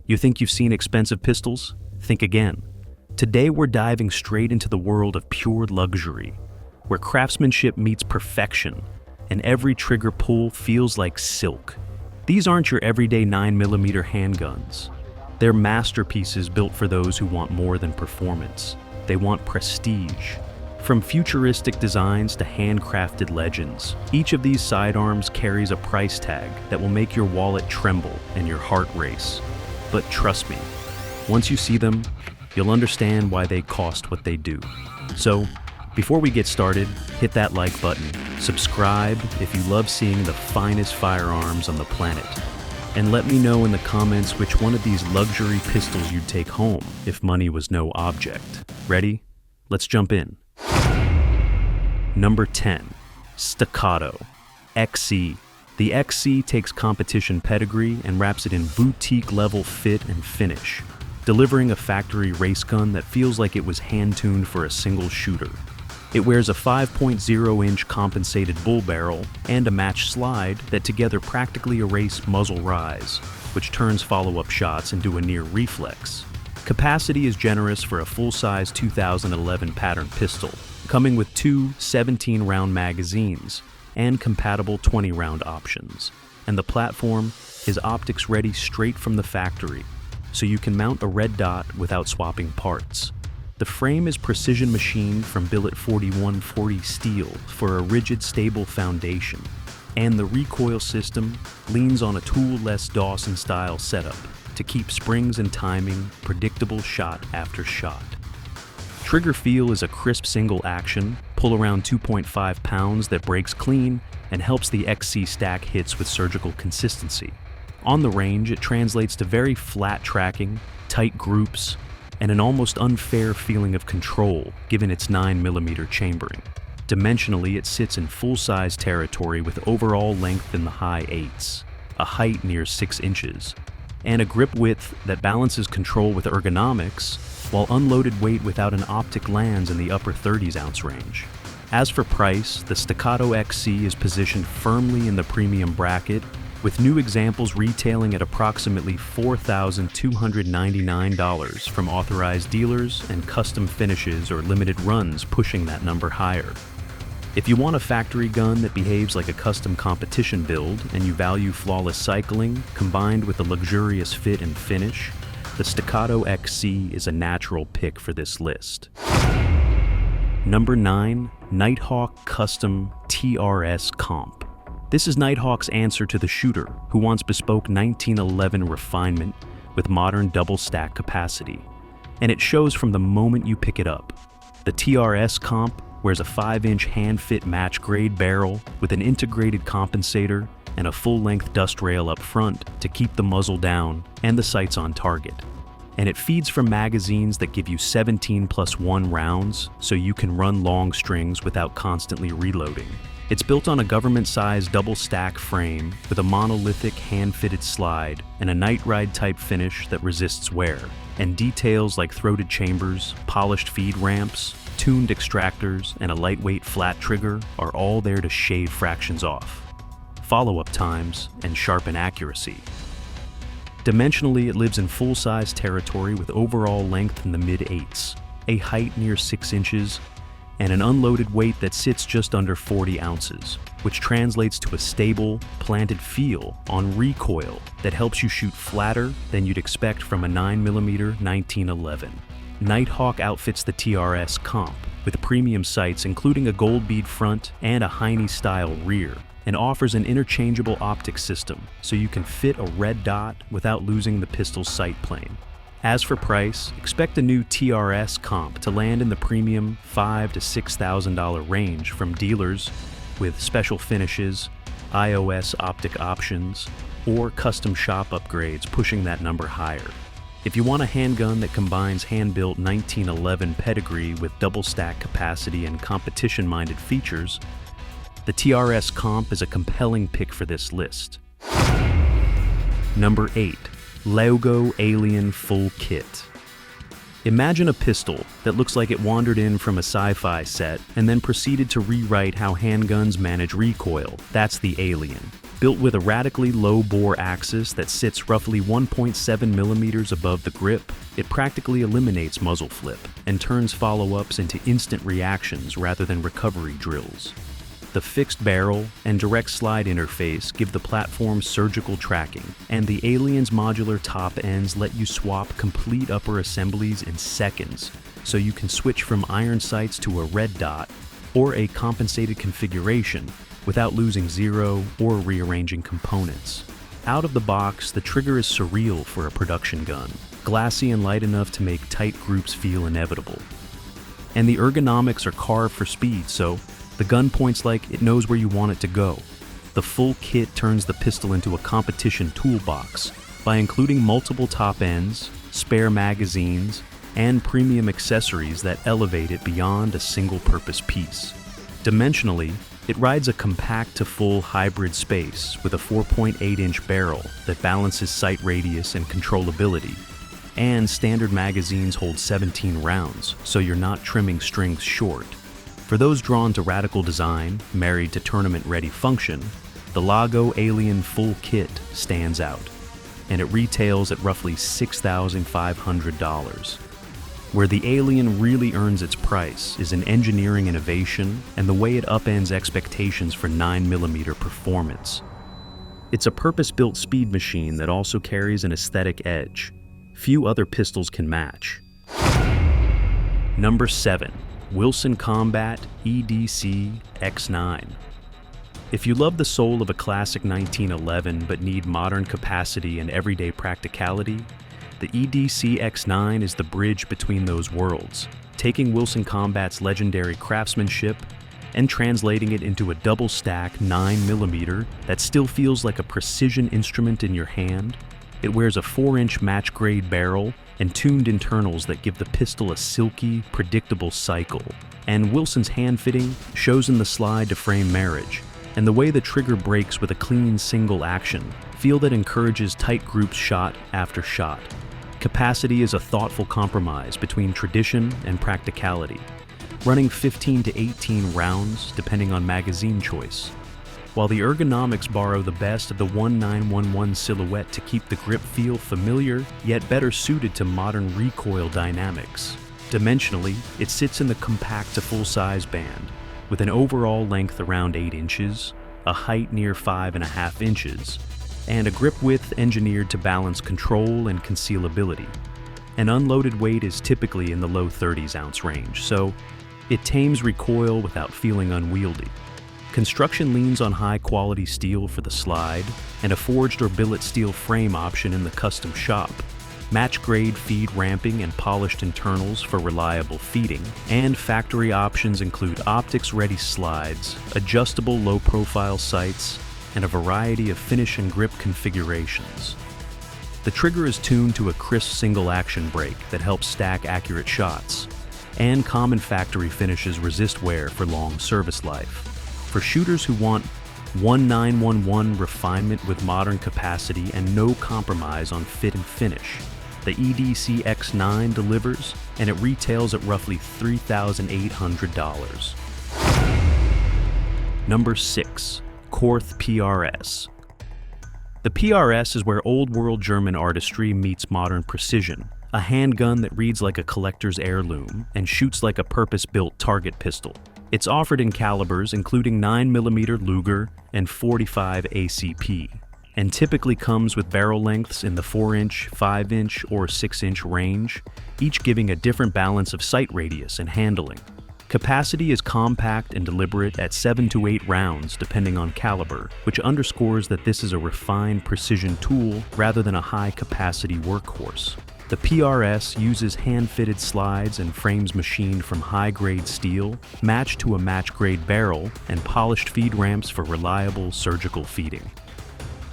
You think you've seen expensive pistols? Think again. Today we're diving straight into the world of pure luxury, where craftsmanship meets perfection, and every trigger pull feels like silk. These aren't your everyday 9mm handguns. They're masterpieces built for those who want more than performance. They want prestige. From futuristic designs to handcrafted legends, each of these sidearms carries a price tag that will make your wallet tremble and your heart race. But trust me, once you see them, you'll understand why they cost what they do. So, before we get started, hit that like button, subscribe if you love seeing the finest firearms on the planet, and let me know in the comments which one of these luxury pistols you'd take home if money was no object. Ready? Let's jump in. Number 10. Staccato XC. The XC takes competition pedigree and wraps it in boutique-level fit and finish, delivering a factory race gun that feels like it was hand-tuned for a single shooter. It wears a 5.0-inch compensated bull barrel and a matched slide that together practically erase muzzle rise, which turns follow-up shots into a near reflex. Capacity is generous for a full-size 2011 pattern pistol, coming with two 17-round magazines and compatible 20-round options. And the platform is optics ready straight from the factory, so you can mount a red dot without swapping parts. The frame is precision machined from billet 4140 steel for a rigid, stable foundation, and the recoil system leans on a tool-less Dawson-style setup to keep springs and timing predictable shot after shot. Trigger feel is a crisp single action, pull around 2.5 pounds that breaks clean and helps the XC stack hits with surgical consistency. On the range, it translates to very flat tracking, tight groups, and an almost unfair feeling of control given its 9mm chambering. Dimensionally, it sits in full-size territory with overall length in the high 8s, a height near 6 inches, and a grip width that balances control with ergonomics, while unloaded weight without an optic lands in the upper 30s-ounce range. As for price, the Staccato XC is positioned firmly in the premium bracket, with new examples retailing at approximately $4,299 from authorized dealers and custom finishes or limited runs pushing that number higher. If you want a factory gun that behaves like a custom competition build and you value flawless cycling combined with a luxurious fit and finish, the Staccato XC is a natural pick for this list. Number 9. Nighthawk Custom TRS Comp. This is Nighthawk's answer to the shooter who wants bespoke 1911 refinement with modern double stack capacity. And it shows from the moment you pick it up. The TRS Comp wears a 5-inch hand-fit match-grade barrel with an integrated compensator and a full-length dust rail up front to keep the muzzle down and the sights on target. And it feeds from magazines that give you 17+1 rounds, so you can run long strings without constantly reloading. It's built on a government-sized double-stack frame with a monolithic hand-fitted slide and a night ride-type finish that resists wear, and details like throated chambers, polished feed ramps, tuned extractors, and a lightweight flat trigger are all there to shave fractions off, follow-up times, and sharpen accuracy. Dimensionally, it lives in full-size territory with overall length in the mid-8s, a height near 6 inches, and an unloaded weight that sits just under 40 ounces, which translates to a stable, planted feel on recoil that helps you shoot flatter than you'd expect from a 9mm 1911. Nighthawk outfits the TRS Comp with premium sights including a gold bead front and a Heine-style rear, and offers an interchangeable optic system so you can fit a red dot without losing the pistol's sight plane. As for price, expect a new TRS Comp to land in the premium $5,000 to $6,000 range from dealers with special finishes, iOS optic options, or custom shop upgrades pushing that number higher. If you want a handgun that combines hand-built 1911 pedigree with double-stack capacity and competition-minded features, the TRS Comp is a compelling pick for this list. Number 8. Logo Alien Full Kit. Imagine a pistol that looks like it wandered in from a sci-fi set and then proceeded to rewrite how handguns manage recoil. That's the Alien. Built with a radically low-bore axis that sits roughly 1.7 millimeters above the grip, it practically eliminates muzzle flip and turns follow-ups into instant reactions rather than recovery drills. The fixed barrel and direct slide interface give the platform surgical tracking, and the Alien's modular top ends let you swap complete upper assemblies in seconds, so you can switch from iron sights to a red dot or a compensated configuration without losing zero or rearranging components. Out of the box, the trigger is surreal for a production gun, glassy and light enough to make tight groups feel inevitable. And the ergonomics are carved for speed, so the gun points like it knows where you want it to go. The full kit turns the pistol into a competition toolbox by including multiple top ends, spare magazines, and premium accessories that elevate it beyond a single-purpose piece. Dimensionally, it rides a compact to full hybrid space with a 4.8-inch barrel that balances sight radius and controllability. And standard magazines hold 17 rounds, so you're not trimming strings short. For those drawn to radical design, married to tournament-ready function, the Lago Alien Full Kit stands out, and it retails at roughly $6,500. Where the Alien really earns its price is in engineering innovation and the way it upends expectations for 9mm performance. It's a purpose-built speed machine that also carries an aesthetic edge. Few other pistols can match. Number 7. Wilson Combat EDC X9. If you love the soul of a classic 1911 but need modern capacity and everyday practicality, the EDC X9 is the bridge between those worlds, taking Wilson Combat's legendary craftsmanship and translating it into a double-stack 9mm that still feels like a precision instrument in your hand. It wears a 4-inch match-grade barrel and tuned internals that give the pistol a silky, predictable cycle. And Wilson's hand fitting shows in the slide-to-frame marriage, and the way the trigger breaks with a clean single action, feel that encourages tight groups shot after shot. Capacity is a thoughtful compromise between tradition and practicality, running 15 to 18 rounds depending on magazine choice. While the ergonomics borrow the best of the 1911 silhouette to keep the grip feel familiar, yet better suited to modern recoil dynamics. Dimensionally, it sits in the compact to full-size band, with an overall length around 8 inches, a height near 5.5 inches, and a grip width engineered to balance control and concealability. An unloaded weight is typically in the low 30s-ounce range, so it tames recoil without feeling unwieldy. Construction leans on high-quality steel for the slide, and a forged or billet steel frame option in the custom shop. Match-grade feed ramping and polished internals for reliable feeding, and factory options include optics-ready slides, adjustable low-profile sights, and a variety of finish and grip configurations. The trigger is tuned to a crisp single-action brake that helps stack accurate shots, and common factory finishes resist wear for long service life. For shooters who want 1911 refinement with modern capacity and no compromise on fit and finish, the EDC X9 delivers, and it retails at roughly $3,800. Number 6. Korth PRS. The PRS is where old-world German artistry meets modern precision, a handgun that reads like a collector's heirloom and shoots like a purpose-built target pistol. It's offered in calibers including 9mm Luger and 45 ACP, and typically comes with barrel lengths in the 4-inch, 5-inch, or 6-inch range, each giving a different balance of sight radius and handling. Capacity is compact and deliberate at 7 to 8 rounds depending on caliber, which underscores that this is a refined precision tool rather than a high-capacity workhorse. The PRS uses hand-fitted slides and frames machined from high-grade steel, matched to a match-grade barrel, and polished feed ramps for reliable surgical feeding.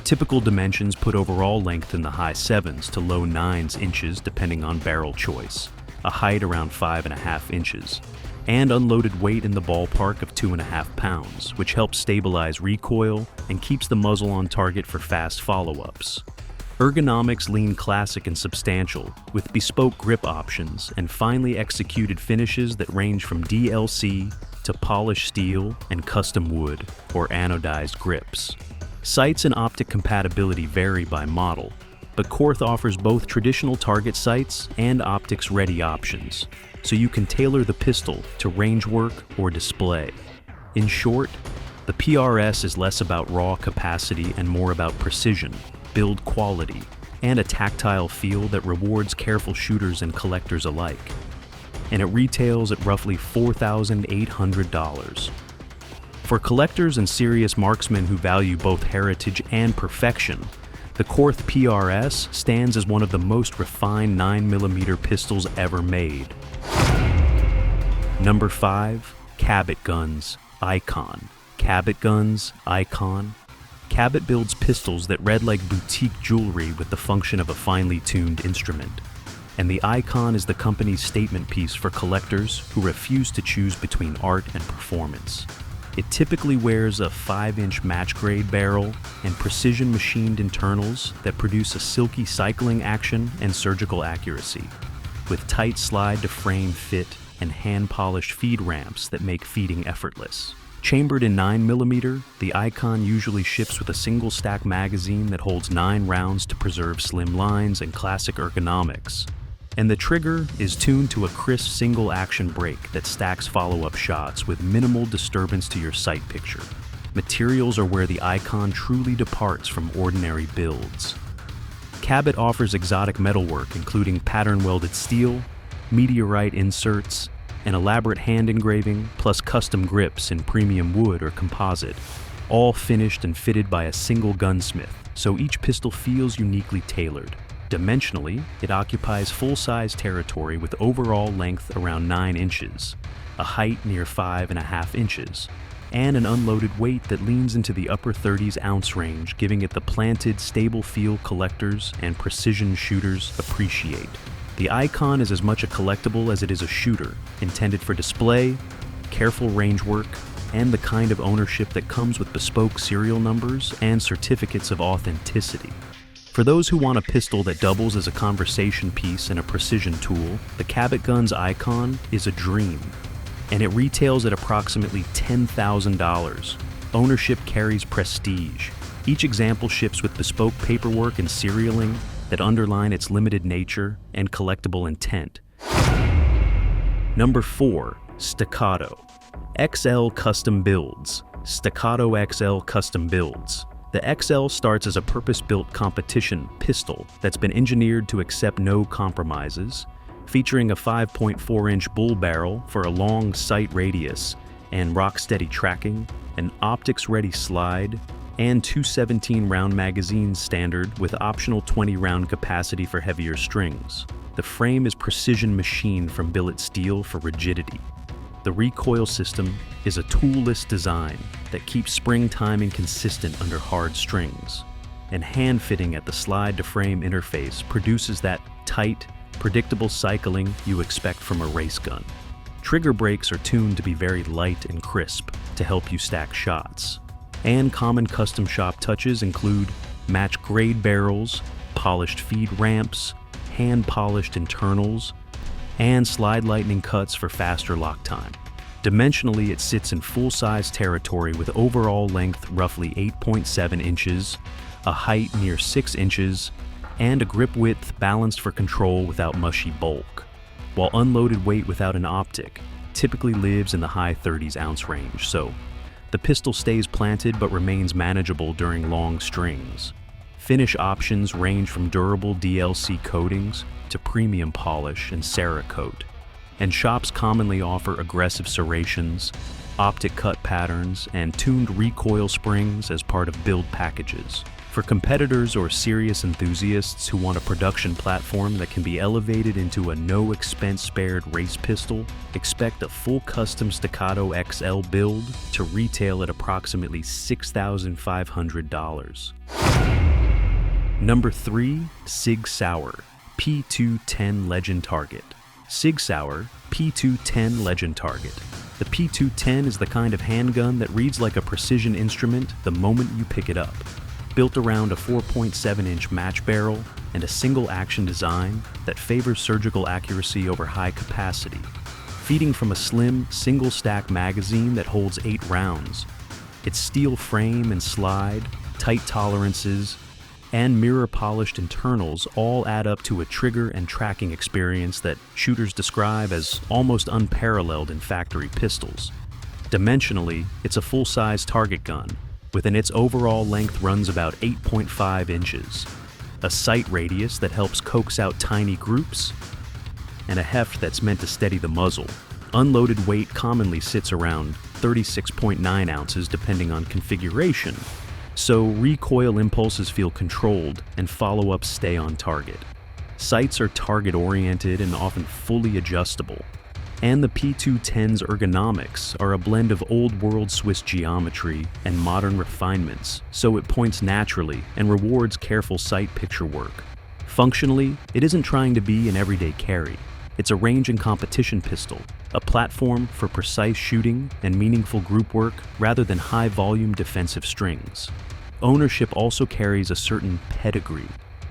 Typical dimensions put overall length in the high 7s to low 9s inches depending on barrel choice, a height around 5.5 inches, and unloaded weight in the ballpark of 2.5 pounds, which helps stabilize recoil and keeps the muzzle on target for fast follow-ups. Ergonomics lean classic and substantial, with bespoke grip options and finely executed finishes that range from DLC to polished steel and custom wood or anodized grips. Sights and optic compatibility vary by model, but Korth offers both traditional target sights and optics-ready options, so you can tailor the pistol to range work or display. In short, the PRS is less about raw capacity and more about precision, build quality, and a tactile feel that rewards careful shooters and collectors alike. And it retails at roughly $4,800. For collectors and serious marksmen who value both heritage and perfection, the Korth PRS stands as one of the most refined 9mm pistols ever made. Number 5. Cabot Guns Icon. Cabot Guns Icon. Cabot builds pistols that read like boutique jewelry with the function of a finely tuned instrument. And the Icon is the company's statement piece for collectors who refuse to choose between art and performance. It typically wears a 5-inch match-grade barrel and precision-machined internals that produce a silky cycling action and surgical accuracy, with tight slide-to-frame fit and hand-polished feed ramps that make feeding effortless. Chambered in 9mm, the Icon usually ships with a single-stack magazine that holds 9 rounds to preserve slim lines and classic ergonomics. And the trigger is tuned to a crisp single-action brake that stacks follow-up shots with minimal disturbance to your sight picture. Materials are where the Icon truly departs from ordinary builds. Cabot offers exotic metalwork including pattern-welded steel, meteorite inserts, and elaborate hand engraving, plus custom grips in premium wood or composite, all finished and fitted by a single gunsmith, so each pistol feels uniquely tailored. Dimensionally, it occupies full-size territory with overall length around 9 inches, a height near 5.5 inches, and an unloaded weight that leans into the upper 30s ounce range, giving it the planted, stable feel collectors and precision shooters appreciate. The Icon is as much a collectible as it is a shooter, intended for display, careful range work, and the kind of ownership that comes with bespoke serial numbers and certificates of authenticity. For those who want a pistol that doubles as a conversation piece and a precision tool, the Cabot Guns Icon is a dream, and it retails at approximately $10,000. Ownership carries prestige. Each example ships with bespoke paperwork and serialing that underline its limited nature and collectible intent. Number 4. Staccato XL Custom Builds. Staccato XL Custom Builds. The XL starts as a purpose-built competition pistol that's been engineered to accept no compromises, featuring a 5.4-inch bull barrel for a long sight radius and rock-steady tracking, an optics-ready slide, and 2 17-round magazines standard with optional 20-round capacity for heavier strings. The frame is precision machined from billet steel for rigidity. The recoil system is a toolless design that keeps spring timing consistent under hard strings, and hand fitting at the slide-to-frame interface produces that tight, predictable cycling you expect from a race gun. Trigger brakes are tuned to be very light and crisp to help you stack shots. And common custom shop touches include match-grade barrels, polished feed ramps, hand-polished internals, and slide lightning cuts for faster lock time. Dimensionally, it sits in full-size territory with overall length roughly 8.7 inches, a height near 6 inches, and a grip width balanced for control without mushy bulk, while unloaded weight without an optic typically lives in the high 30s ounce range, so the pistol stays planted but remains manageable during long strings. Finish options range from durable DLC coatings to premium polish and Cerakote, and shops commonly offer aggressive serrations, optic cut patterns, and tuned recoil springs as part of build packages. For competitors or serious enthusiasts who want a production platform that can be elevated into a no-expense-spared race pistol, expect a full custom Staccato XL build to retail at approximately $6,500. Number 3. Sig Sauer P210 Legend Target. Sig Sauer P210 Legend Target. The P210 is the kind of handgun that reads like a precision instrument the moment you pick it up. Built around a 4.7-inch match barrel and a single-action design that favors surgical accuracy over high capacity, feeding from a slim, single-stack magazine that holds 8 rounds. Its steel frame and slide, tight tolerances, and mirror-polished internals all add up to a trigger and tracking experience that shooters describe as almost unparalleled in factory pistols. Dimensionally, it's a full-size target gun, within its overall length runs about 8.5 inches, a sight radius that helps coax out tiny groups, and a heft that's meant to steady the muzzle. Unloaded weight commonly sits around 36.9 ounces depending on configuration, so recoil impulses feel controlled and follow-ups stay on target. Sights are target-oriented and often fully adjustable, and the P210's ergonomics are a blend of old-world Swiss geometry and modern refinements, so it points naturally and rewards careful sight picture work. Functionally, it isn't trying to be an everyday carry. It's a range and competition pistol, a platform for precise shooting and meaningful group work rather than high-volume defensive strings. Ownership also carries a certain pedigree.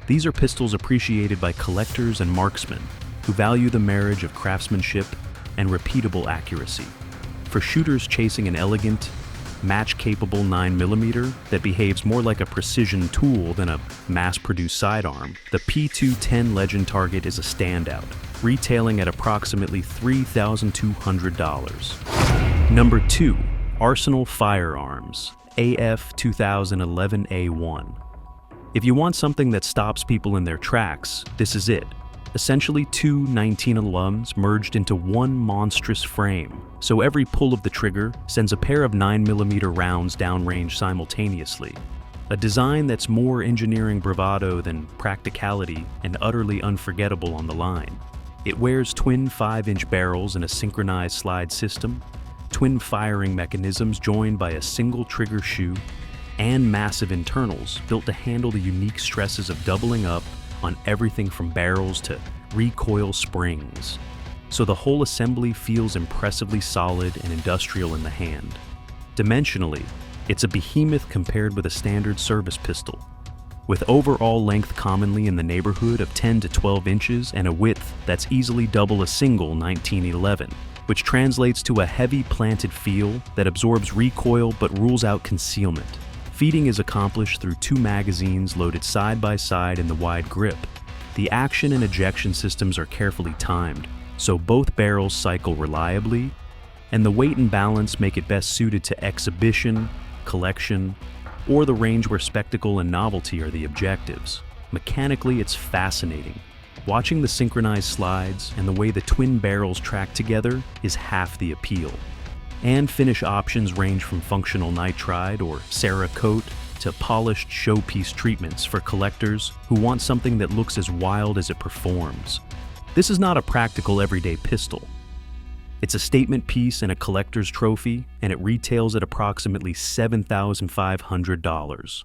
These are pistols appreciated by collectors and marksmen who value the marriage of craftsmanship and repeatable accuracy. For shooters chasing an elegant, match-capable 9mm that behaves more like a precision tool than a mass-produced sidearm, the P210 Legend Target is a standout, retailing at approximately $3,200. Number 2. Arsenal Firearms, AF 2011A1. If you want something that stops people in their tracks, this is it. Essentially 2 1911s merged into one monstrous frame, so every pull of the trigger sends a pair of 9mm rounds downrange simultaneously. A design that's more engineering bravado than practicality and utterly unforgettable on the line. It wears twin 5-inch barrels in a synchronized slide system, twin firing mechanisms joined by a single trigger shoe, and massive internals built to handle the unique stresses of doubling up on everything from barrels to recoil springs. So the whole assembly feels impressively solid and industrial in the hand. Dimensionally, it's a behemoth compared with a standard service pistol, with overall length commonly in the neighborhood of 10 to 12 inches and a width that's easily double a single 1911, which translates to a heavy planted feel that absorbs recoil but rules out concealment. Feeding is accomplished through 2 magazines loaded side by side in the wide grip. The action and ejection systems are carefully timed, so both barrels cycle reliably, and the weight and balance make it best suited to exhibition, collection, or the range where spectacle and novelty are the objectives. Mechanically, it's fascinating. Watching the synchronized slides and the way the twin barrels track together is half the appeal. And finish options range from functional nitride or Cerakote to polished showpiece treatments for collectors who want something that looks as wild as it performs. This is not a practical everyday pistol. It's a statement piece and a collector's trophy, and it retails at approximately $7,500.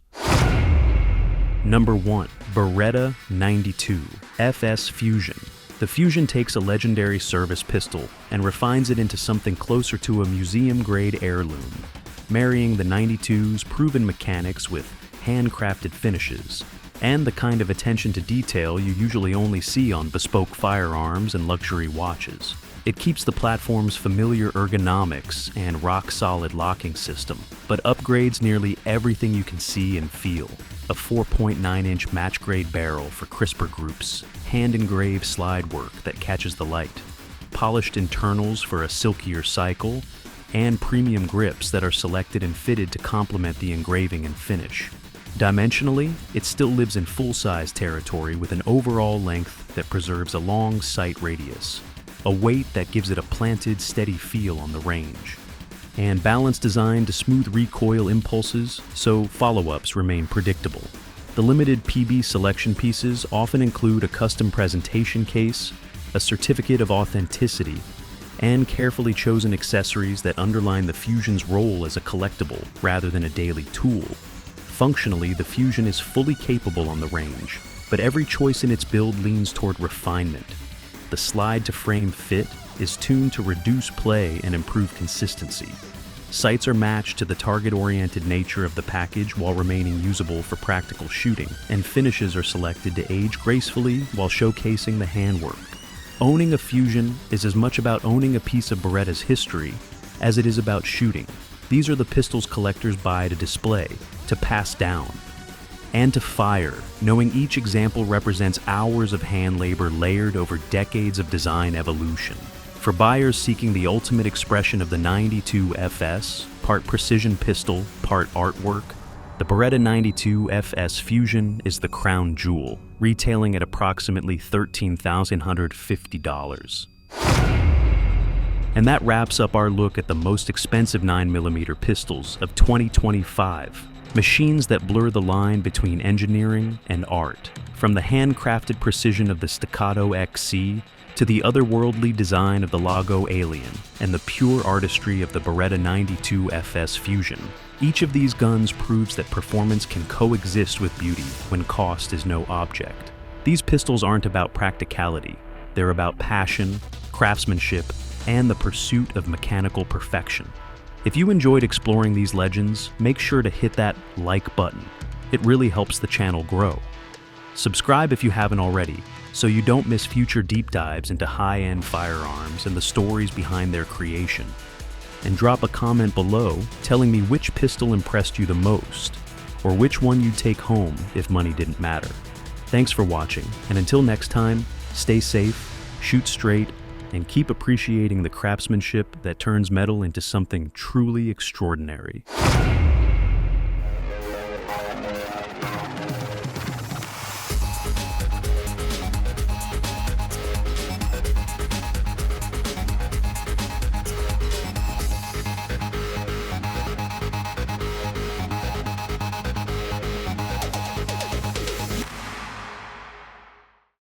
Number 1. Beretta 92 FS Fusion. The Fusion takes a legendary service pistol and refines it into something closer to a museum-grade heirloom, marrying the 92's proven mechanics with handcrafted finishes, and the kind of attention to detail you usually only see on bespoke firearms and luxury watches. It keeps the platform's familiar ergonomics and rock-solid locking system, but upgrades nearly everything you can see and feel. A 4.9-inch match-grade barrel for crisper groups, hand-engraved slide work that catches the light, polished internals for a silkier cycle, and premium grips that are selected and fitted to complement the engraving and finish. Dimensionally, it still lives in full-size territory with an overall length that preserves a long sight radius, a weight that gives it a planted, steady feel on the range, and balance designed to smooth recoil impulses so follow-ups remain predictable. The limited PB selection pieces often include a custom presentation case, a certificate of authenticity, and carefully chosen accessories that underline the Fusion's role as a collectible rather than a daily tool. Functionally, the Fusion is fully capable on the range, but every choice in its build leans toward refinement. The slide-to-frame fit is tuned to reduce play and improve consistency. Sights are matched to the target-oriented nature of the package while remaining usable for practical shooting, and finishes are selected to age gracefully while showcasing the handwork. Owning a Fusion is as much about owning a piece of Beretta's history as it is about shooting. These are the pistols collectors buy to display, to pass down, and to fire, knowing each example represents hours of hand labor layered over decades of design evolution. For buyers seeking the ultimate expression of the 92 FS, part precision pistol, part artwork, the Beretta 92 FS Fusion is the crown jewel, retailing at approximately $13,150. And that wraps up our look at the most expensive 9mm pistols of 2025. Machines that blur the line between engineering and art. From the handcrafted precision of the Staccato XC to the otherworldly design of the Lago Alien and the pure artistry of the Beretta 92 FS Fusion. Each of these guns proves that performance can coexist with beauty when cost is no object. These pistols aren't about practicality. They're about passion, craftsmanship, and the pursuit of mechanical perfection. If you enjoyed exploring these legends, make sure to hit that like button. It really helps the channel grow. Subscribe if you haven't already, so you don't miss future deep dives into high-end firearms and the stories behind their creation. And drop a comment below telling me which pistol impressed you the most, or which one you'd take home if money didn't matter. Thanks for watching, and until next time, stay safe, shoot straight, and keep appreciating the craftsmanship that turns metal into something truly extraordinary.